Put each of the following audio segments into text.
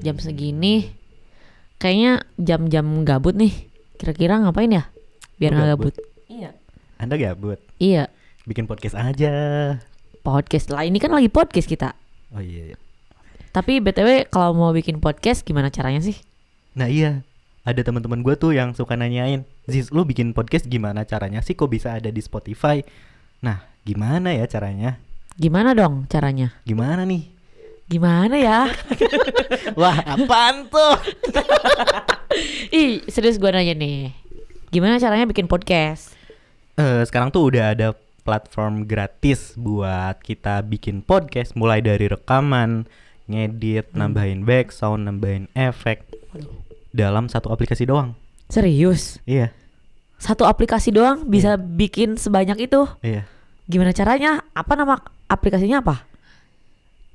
Jam segini kayaknya jam-jam gabut nih. Kira-kira ngapain ya biar nggak gabut? Iya. Anda gabut? Iya. Bikin podcast aja. Podcast lah, ini kan lagi podcast kita. Oh iya. Tapi BTW kalau mau bikin podcast gimana caranya sih? Nah iya, ada teman-teman gue tuh yang suka nanyain, Ziz, lu bikin podcast gimana caranya sih? Kok bisa ada di Spotify? Nah, gimana ya caranya? Gimana dong caranya? Gimana nih? Gimana ya? Wah, apaan tuh? Ih, serius gue nanya nih. Gimana caranya bikin podcast? Sekarang tuh udah ada platform gratis buat kita bikin podcast, mulai dari rekaman, ngedit, nambahin background, nambahin efek. Dalam satu aplikasi doang. Serius? Iya. Satu aplikasi doang bisa bikin sebanyak itu? Iya. Gimana caranya? Apa nama aplikasinya apa?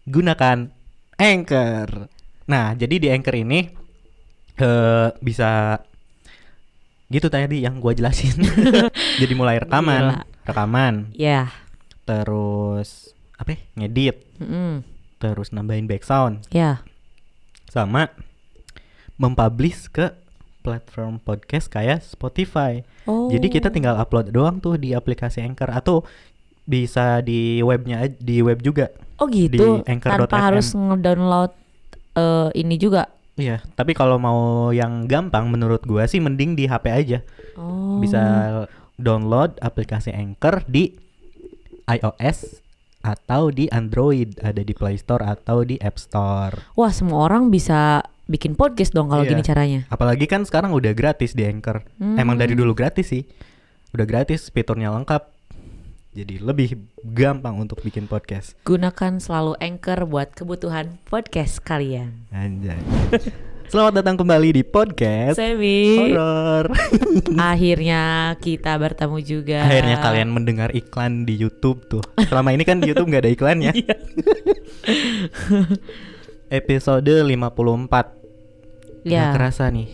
Gunakan Anchor. Nah, jadi di Anchor ini bisa gitu tadi yang gua jelasin. Jadi mulai rekaman. Ya. Terus apa? Ngedit. Terus nambahin background. Ya. Sama mempublish ke platform podcast kayak Spotify. Oh. Jadi kita tinggal upload doang tuh di aplikasi Anchor, atau bisa di webnya, di web juga. Oh gitu. Di Anchor.fm. Tanpa harus ngedownload ini juga. Iya, tapi kalau mau yang gampang menurut gua sih mending di HP aja. Oh. Bisa download aplikasi Anchor di iOS atau di Android, ada di Play Store atau di App Store. Wah, semua orang bisa bikin podcast dong kalau Iya. gini caranya. Apalagi kan sekarang udah gratis di Anchor. Emang dari dulu gratis sih. Udah gratis, fiturnya lengkap. Jadi lebih gampang untuk bikin podcast. Gunakan selalu Anchor buat kebutuhan podcast kalian. Anjay. Selamat datang kembali di podcast Semi. Horor. Akhirnya kita bertemu juga. Akhirnya kalian mendengar iklan di YouTube tuh. Selama ini kan di YouTube gak ada iklannya. Episode 54. Ya. Gak kerasa nih,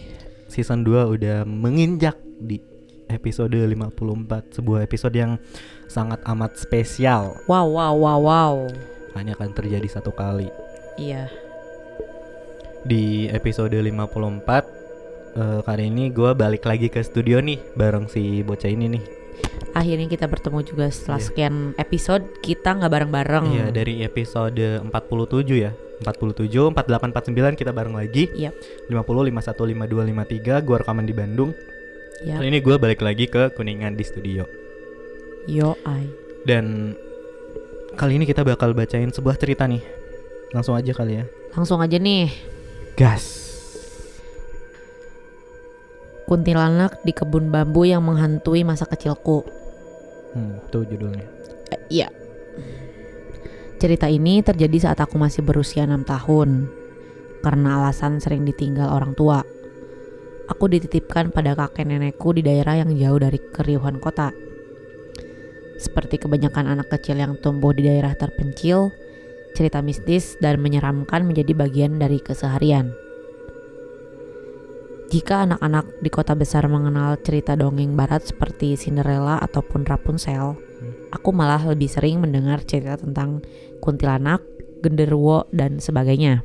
season 2 udah menginjak di episode 54. Sebuah episode yang sangat amat spesial. Wow. Hanya akan terjadi satu kali. Iya. Di episode 54 kali ini gue balik lagi ke studio nih bareng si bocah ini nih. Akhirnya kita bertemu juga setelah sekian episode kita nggak bareng-bareng. Iya, dari episode 47 ya. 47, 48, 49 kita bareng lagi. Yap. 50, 51, 52, 53 gue rekaman di Bandung. Yap. Kali ini gue balik lagi ke Kuningan di studio. Dan kali ini kita bakal bacain sebuah cerita nih. Langsung aja kali ya. Langsung aja nih. Gas. Kuntilanak di kebun bambu yang menghantui masa kecilku. Tuh judulnya. Iya. Cerita ini terjadi saat aku masih berusia 6 tahun. Karena alasan sering ditinggal orang tua. Aku dititipkan pada kakek nenekku di daerah yang jauh dari keriuhan kota. Seperti kebanyakan anak kecil yang tumbuh di daerah terpencil, cerita mistis dan menyeramkan menjadi bagian dari keseharian. Jika anak-anak di kota besar mengenal cerita dongeng barat seperti Cinderella ataupun Rapunzel, aku malah lebih sering mendengar cerita tentang kuntilanak, genderuwo, dan sebagainya.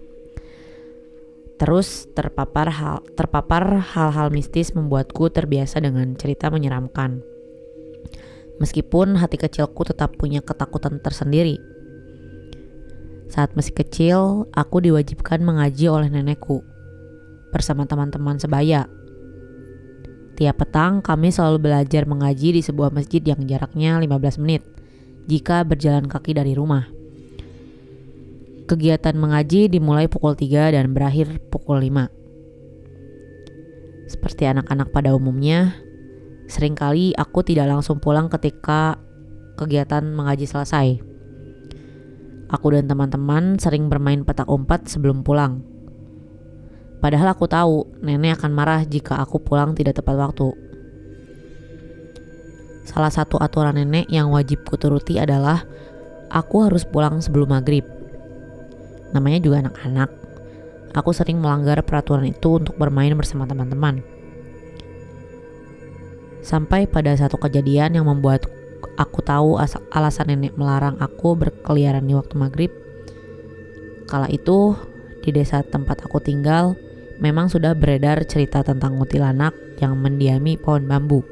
Terus terpapar hal-hal mistis membuatku terbiasa dengan cerita menyeramkan. Meskipun hati kecilku tetap punya ketakutan tersendiri. Saat masih kecil, aku diwajibkan mengaji oleh nenekku bersama teman-teman sebaya. Tiap petang kami selalu belajar mengaji di sebuah masjid yang jaraknya 15 menit jika berjalan kaki dari rumah. Kegiatan mengaji dimulai pukul 3 dan berakhir pukul 5. Seperti anak-anak pada umumnya, seringkali aku tidak langsung pulang ketika kegiatan mengaji selesai. Aku dan teman-teman sering bermain petak umpet sebelum pulang. Padahal aku tahu nenek akan marah jika aku pulang tidak tepat waktu. Salah satu aturan nenek yang wajib kuturuti adalah aku harus pulang sebelum maghrib. Namanya juga anak-anak. Aku sering melanggar peraturan itu untuk bermain bersama teman-teman. Sampai pada satu kejadian yang membuat aku tahu alasan nenek melarang aku berkeliaran di waktu maghrib, kala itu di desa tempat aku tinggal memang sudah beredar cerita tentang kuntilanak yang mendiami pohon bambu.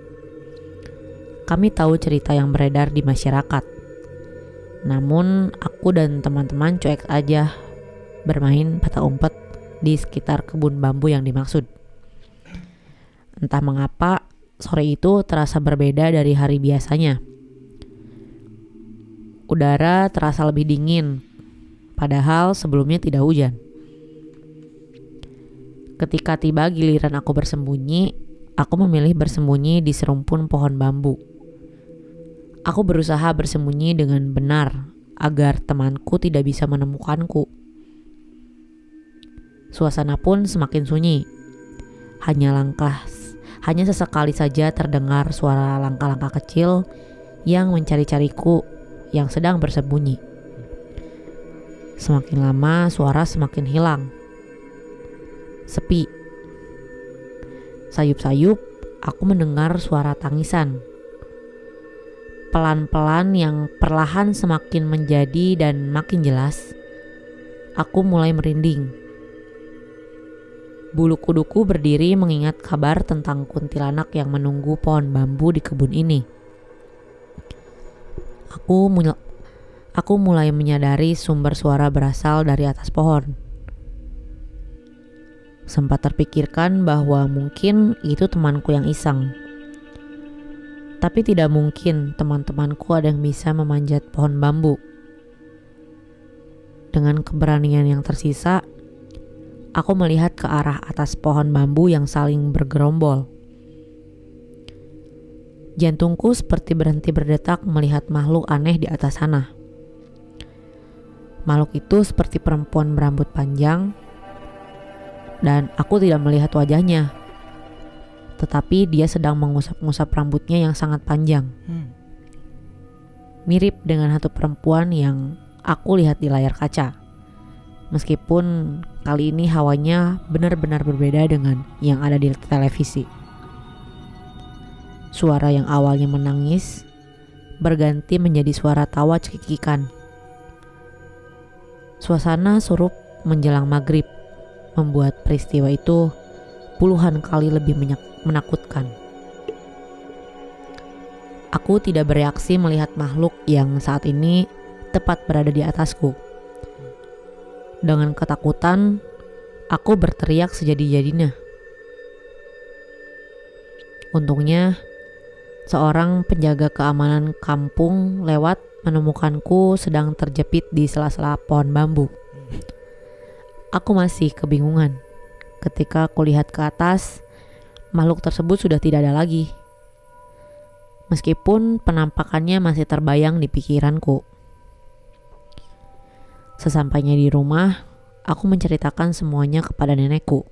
Kami tahu cerita yang beredar di masyarakat. Namun aku dan teman-teman cuek aja bermain petak umpet di sekitar kebun bambu yang dimaksud. Entah mengapa sore itu terasa berbeda dari hari biasanya. Udara terasa lebih dingin, padahal sebelumnya tidak hujan. Ketika tiba giliran aku bersembunyi, aku memilih bersembunyi di serumpun pohon bambu. Aku berusaha bersembunyi dengan benar agar temanku tidak bisa menemukanku. Suasana pun semakin sunyi. Hanya sesekali saja terdengar suara langkah-langkah kecil yang mencari-cariku yang sedang bersembunyi. Semakin lama suara semakin hilang. Sepi. Sayup-sayup aku mendengar suara tangisan. Pelan-pelan yang perlahan semakin menjadi dan makin jelas. Aku mulai merinding. Bulu kuduku berdiri mengingat kabar tentang kuntilanak yang menunggu pohon bambu di kebun ini. Aku mulai menyadari sumber suara berasal dari atas pohon. Sempat terpikirkan bahwa mungkin itu temanku yang iseng. Tapi tidak mungkin teman-temanku ada yang bisa memanjat pohon bambu. Dengan keberanian yang tersisa, aku melihat ke arah atas pohon bambu yang saling bergerombol. Jantungku seperti berhenti berdetak melihat makhluk aneh di atas sana. Makhluk itu seperti perempuan berambut panjang, dan aku tidak melihat wajahnya. Tetapi dia sedang mengusap-ngusap rambutnya yang sangat panjang. Mirip dengan hantu perempuan yang aku lihat di layar kaca. Meskipun kali ini hawanya benar-benar berbeda dengan yang ada di televisi. Suara yang awalnya menangis berganti menjadi suara tawa cekikikan. Suasana surup menjelang maghrib membuat peristiwa itu puluhan kali lebih menakutkan. Aku tidak bereaksi melihat makhluk yang saat ini tepat berada di atasku. Dengan ketakutan, aku berteriak sejadi-jadinya. Untungnya, seorang penjaga keamanan kampung lewat menemukanku sedang terjepit di sela-sela pohon bambu. Aku masih kebingungan. Ketika aku lihat ke atas, makhluk tersebut sudah tidak ada lagi. Meskipun penampakannya masih terbayang di pikiranku. Sesampainya di rumah, aku menceritakan semuanya kepada nenekku.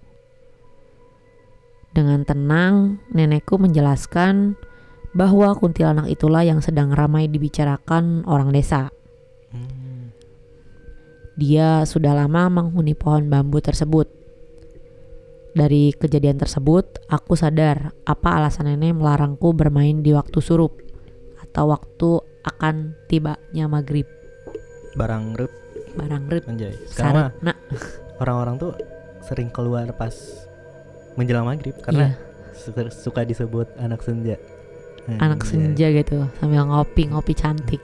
Dengan tenang, nenekku menjelaskan bahwa kuntilanak itulah yang sedang ramai dibicarakan orang desa. Dia sudah lama menghuni pohon bambu tersebut. Dari kejadian tersebut, aku sadar apa alasan nenek melarangku bermain di waktu surup atau waktu akan tibanya maghrib. Barang rep. Anjay. Sekarang mah orang-orang tuh sering keluar pas menjelang maghrib karena suka disebut anak senja. Anak senja gitu, sambil ngopi cantik.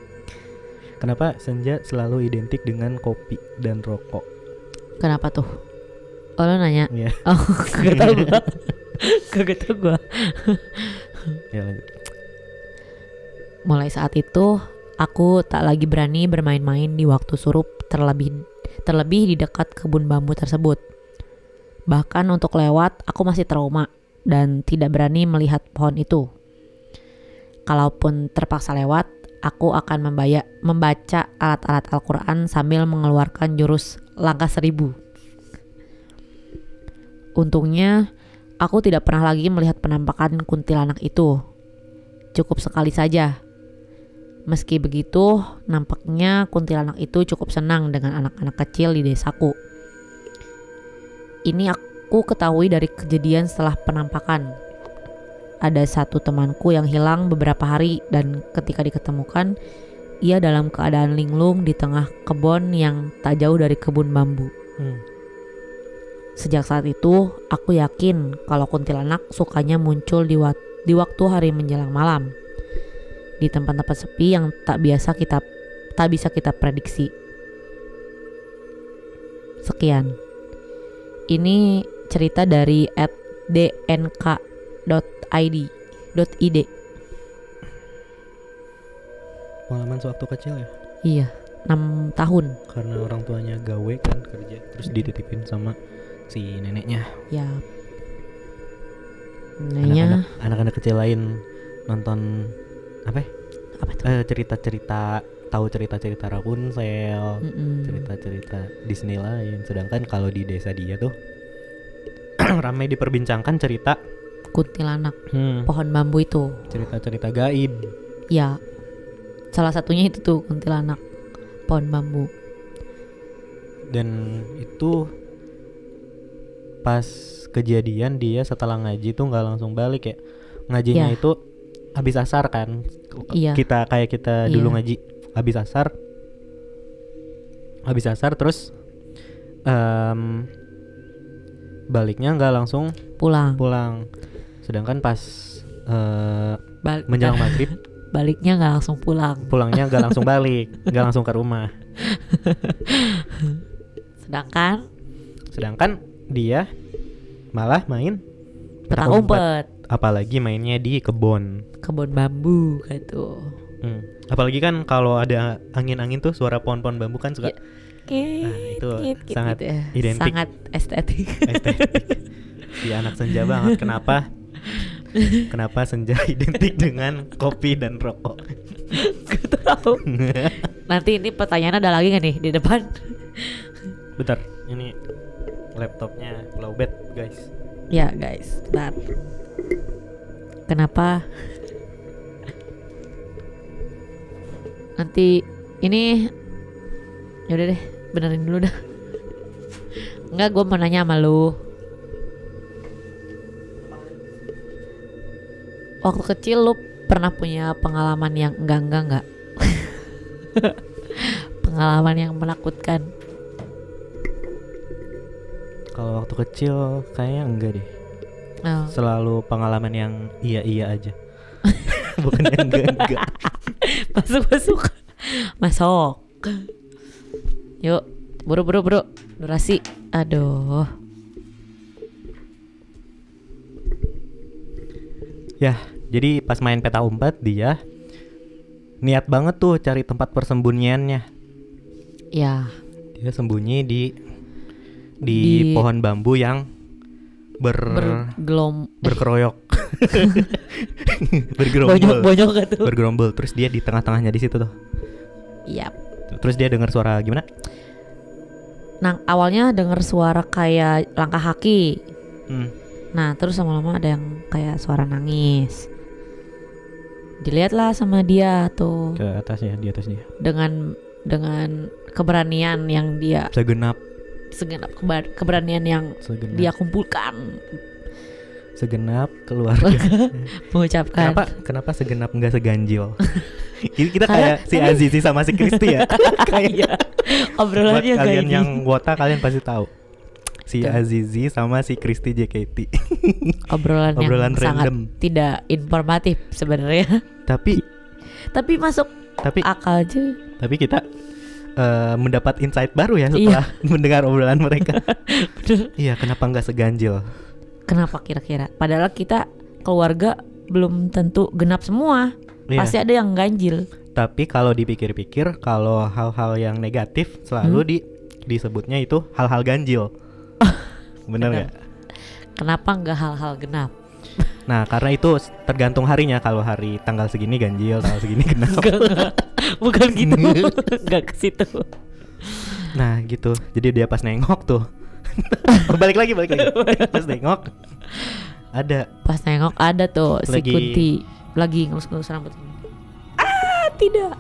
Kenapa senja selalu identik dengan kopi dan rokok? Kenapa tuh? Oh, lo nanya? Yeah. Oh, kagak tau gue. Ya, lanjut. Mulai saat itu, aku tak lagi berani bermain-main di waktu surup, terlebih di dekat kebun bambu tersebut. Bahkan untuk lewat, aku masih trauma dan tidak berani melihat pohon itu. Kalaupun terpaksa lewat, aku akan membaca alat-alat Al-Quran sambil mengeluarkan jurus langkah 1000. Untungnya, aku tidak pernah lagi melihat penampakan kuntilanak itu. Cukup sekali saja. Meski begitu, nampaknya kuntilanak itu cukup senang dengan anak-anak kecil di desaku. Ini aku ketahui dari kejadian setelah penampakan. ada satu temanku yang hilang beberapa hari dan ketika diketemukan ia dalam keadaan linglung di tengah kebun yang tak jauh dari kebun bambu. Sejak saat itu aku yakin kalau kuntilanak sukanya muncul di waktu hari menjelang malam, di tempat-tempat sepi yang tak bisa kita prediksi. Sekian. Ini cerita dari @dnk.id. Pengalaman sewaktu kecil ya? Iya, 6 tahun. Karena orang tuanya gawe kan, kerja, terus dititipin sama si neneknya. Ya. Neneknya Anak-anak kecil lain nonton apa ya? apa tuh? Cerita-cerita, tahu cerita-cerita Rapunzel, cerita-cerita Disney lain. Sedangkan kalau di desa dia tuh ramai diperbincangkan cerita Kuntilanak, pohon bambu itu. cerita-cerita gaib. Ya. Salah satunya itu tuh kuntilanak, pohon bambu. Dan itu pas kejadian dia setelah ngaji tuh nggak langsung balik ya. Ngajinya Ya. itu habis asar kan. Iya. Kita dulu Iya. ngaji habis asar terus baliknya nggak langsung pulang. Sedangkan pas menjelang maghrib baliknya nggak langsung pulang. pulangnya nggak langsung balik, nggak langsung ke rumah. Sedangkan dia malah main Petak umpet, apalagi mainnya di kebun bambu gitu. Apalagi kan kalau ada angin-angin tuh suara pohon-pohon bambu kan suka. Itu sangat gitu ya. identik. Sangat estetik. Si anak senja banget. Kenapa senja identik dengan kopi dan rokok? Gak tahu. Nanti ini pertanyaan ada lagi gak nih di depan? Bentar, ini laptopnya lowbat guys. Ya guys, bentar. Kenapa? Nanti ini yaudah deh, benerin dulu dah. Enggak, gue mau nanya sama lu. Waktu kecil lu pernah punya pengalaman yang enggak? Pengalaman yang menakutkan? Kalau waktu kecil kayaknya enggak deh. Oh. Selalu pengalaman yang iya aja. Bukan yang enggak. Masuk. Yuk, buru. Durasi. Aduh. Ya, jadi pas main peta umpet dia niat banget tuh cari tempat persembunyiannya. Ya. Dia sembunyi di pohon bambu yang berkeroyok. Bergerombol. Bonyok gak tuh? Bergerombol. Terus dia di tengah-tengahnya di situ tuh. Iya. Terus dia dengar suara gimana? Awalnya dengar suara kayak langkah kaki. Nah, terus lama-lama ada yang kayak suara nangis. Dilihatlah sama dia tuh. Ke atasnya, di atas dia. Dengan keberanian yang dia segenap keberanian yang dia kumpulkan. Segenap keluarga mengucapkan. Kenapa segenap enggak seganjil? Kita kayak si Azizi sama si Kristi ya. Kayak obrolannya buat kalian kayak yang wota kalian pasti tahu. Si Azizi sama si Kristi JKT. Obrolan yang sangat random, tidak informatif sebenarnya. Tapi masuk akal aja. Tapi kita mendapat insight baru ya setelah mendengar obrolan mereka. Iya, kenapa nggak seganjil? Kenapa kira-kira? Padahal kita keluarga belum tentu genap semua. Pasti ada yang ganjil. Tapi kalau dipikir-pikir, kalau hal-hal yang negatif selalu disebutnya itu hal-hal ganjil. Bener nggak? Kenapa nggak hal-hal genap? Nah, karena itu tergantung harinya. Kalau hari tanggal segini ganjil, tanggal segini genap. Bukan gitu. Nggak ke situ. Nah gitu. Jadi dia pas nengok tuh. balik lagi. Pas nengok ada tuh si Kunti lagi ngelus-ngelus rambut. Tidak.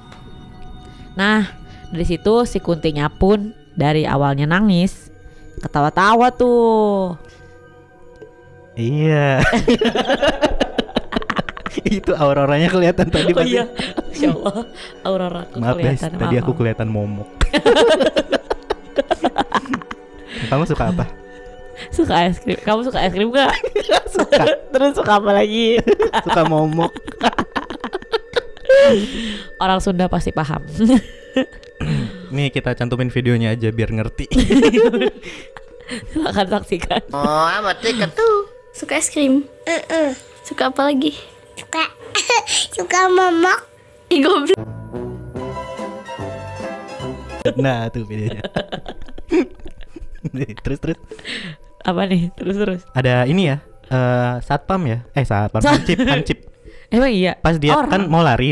Nah, dari situ si Kuntinya pun dari awalnya nangis, ketawa-tawa tuh. Iya. Itu auroranya kelihatan tadi. Oh iya, Masya Allah, aurora aku Maaf guys, kelihatan. tadi aku Maaf. kelihatan momok. Kamu suka apa? Suka es krim. Kamu suka es krim gak? Suka. Terus suka apa lagi? Suka momok. Orang Sunda pasti paham. Nih kita cantumin videonya aja biar ngerti. Silakan saksikan. Oh, amat tiket tuh. Suka es krim. Suka apa lagi? Suka momok. Ih, goblok. Nah tuh videonya. Terus Apa nih? Terus. ada ini ya, satpam ya, satpam hansip. Emang iya. Pas dia Orang. kan mau lari,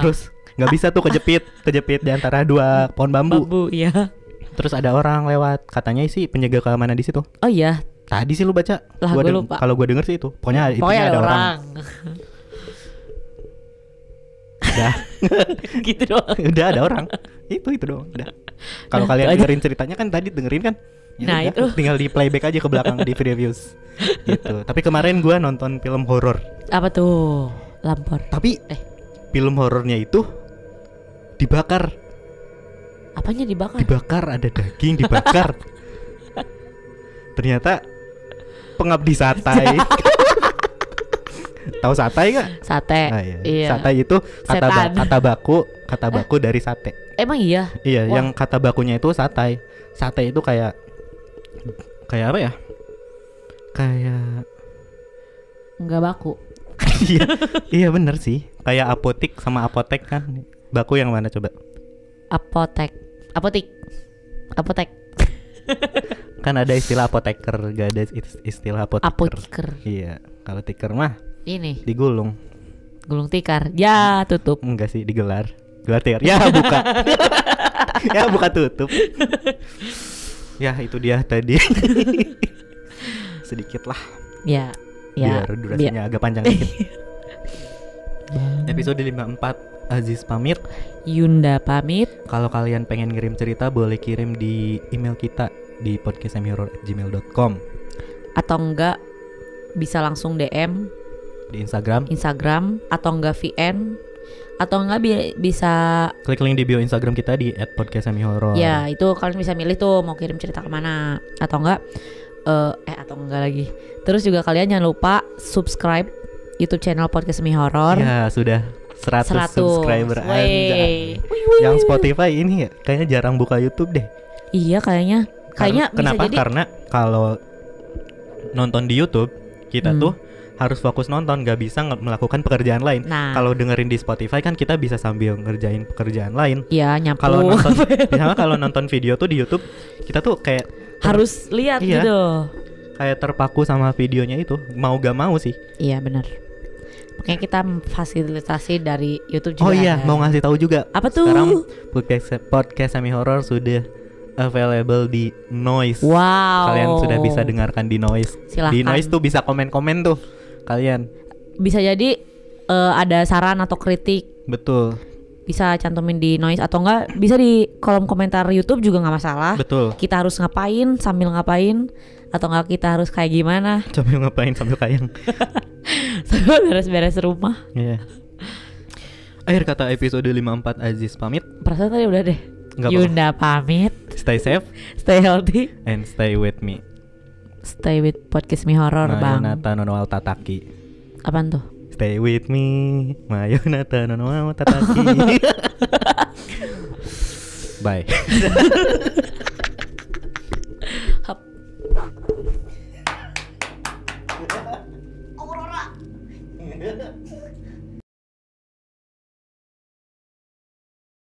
terus nggak bisa tuh kejepit di antara dua pohon bambu. Bambu, iya. Terus ada orang lewat, katanya sih penjaga keamanan di situ. Oh iya. Tadi sih lu baca. Lah, gua lupa. Kalau gue denger sih itu. Pokoknya Pokoknya ada orang. Udah, Gitu doang. udah ada orang. Itu doang. Udah. Kalau Nah, kalian itu aja. dengerin ceritanya kan tadi dengerin kan? Ya Nah, udah, itu. tinggal di playback aja ke belakang di reviews. Gitu. Tapi kemarin gue nonton film horor. Apa tuh? Lampor. Tapi film horornya itu dibakar. Apanya dibakar? Dibakar, ada daging dibakar. Ternyata pengabdi satai. Tahu satai nggak? Sate. Ah, iya. Iya. Satai itu Setan. kata baku dari sate. Emang iya? Iya, Wah. yang kata bakunya itu satai. Satai itu kayak apa ya? Kayak Enggak baku. iya, iya bener sih. Kayak apotik sama apotek kan. Baku yang mana coba? Apotek. Kan ada istilah apoteker, gak ada istilah apoteker. Apoteker. Iya, kalau tiker mah Ini digulung. gulung tikar. Ya, tutup. Enggak sih, digelar. Gelar tikar. Ya, buka. Ya, buka tutup. Ya, itu dia tadi. Sedikit lah. Ya. Ya. Biar durasinya agak panjang dikit. Episode 54 Aziz pamit. Yunda pamit. Kalau kalian pengen ngirim cerita boleh kirim di email kita di podcastsemihorror@gmail.com, Atau enggak bisa langsung DM di Instagram. atau enggak VN, atau enggak bisa Klik link di bio Instagram kita di @podcastsemihorror. ya, itu kalian bisa milih tuh mau kirim cerita kemana. Atau enggak atau enggak lagi. Terus juga kalian jangan lupa subscribe YouTube channel Podcast Semi Horror. Ya, sudah 100 subscriber aja. Wey. Yang Spotify ini ya kayaknya jarang buka YouTube deh. Iya kayaknya bisa Kenapa? jadi. Karena kalau nonton di YouTube kita tuh harus fokus nonton, gak bisa melakukan pekerjaan lain. Nah. Kalau dengerin di Spotify kan kita bisa sambil ngerjain pekerjaan lain. Iya, nyapu. Kalau nonton, misalnya kalau nonton video tuh di YouTube, kita tuh kayak harus lihat Iya. gitu. kayak terpaku sama videonya itu, mau gak mau sih. Iya benar. Makanya kita fasilitasi dari YouTube juga. Oh iya, ada. mau ngasih tahu juga. Apa tuh? Sekarang podcast Semi Horror sudah available di Noise. Wow. Kalian sudah bisa dengarkan di Noise. Silahkan. Di Noise tuh bisa komen-komen tuh kalian. Bisa jadi ada saran atau kritik, Betul. bisa cantumin di Noise, atau enggak bisa di kolom komentar YouTube juga nggak masalah. Betul. Kita harus ngapain, sambil ngapain, atau enggak kita harus kayak gimana. Sambil ngapain sambil kayang. Sambil beres-beres rumah. Iya. Akhir kata episode 54 Aziz pamit. Perasaan tadi udah deh. Nggak apa-apa. Yunda pamit. Stay safe Stay healthy. and stay with me. Stay with Podcast Mi Horror, Bang. Mayonata Nonowal Tataki. Apaan tuh? Stay with me. Mayonata Nonowal Tataki. Bye. Hap. Aurora.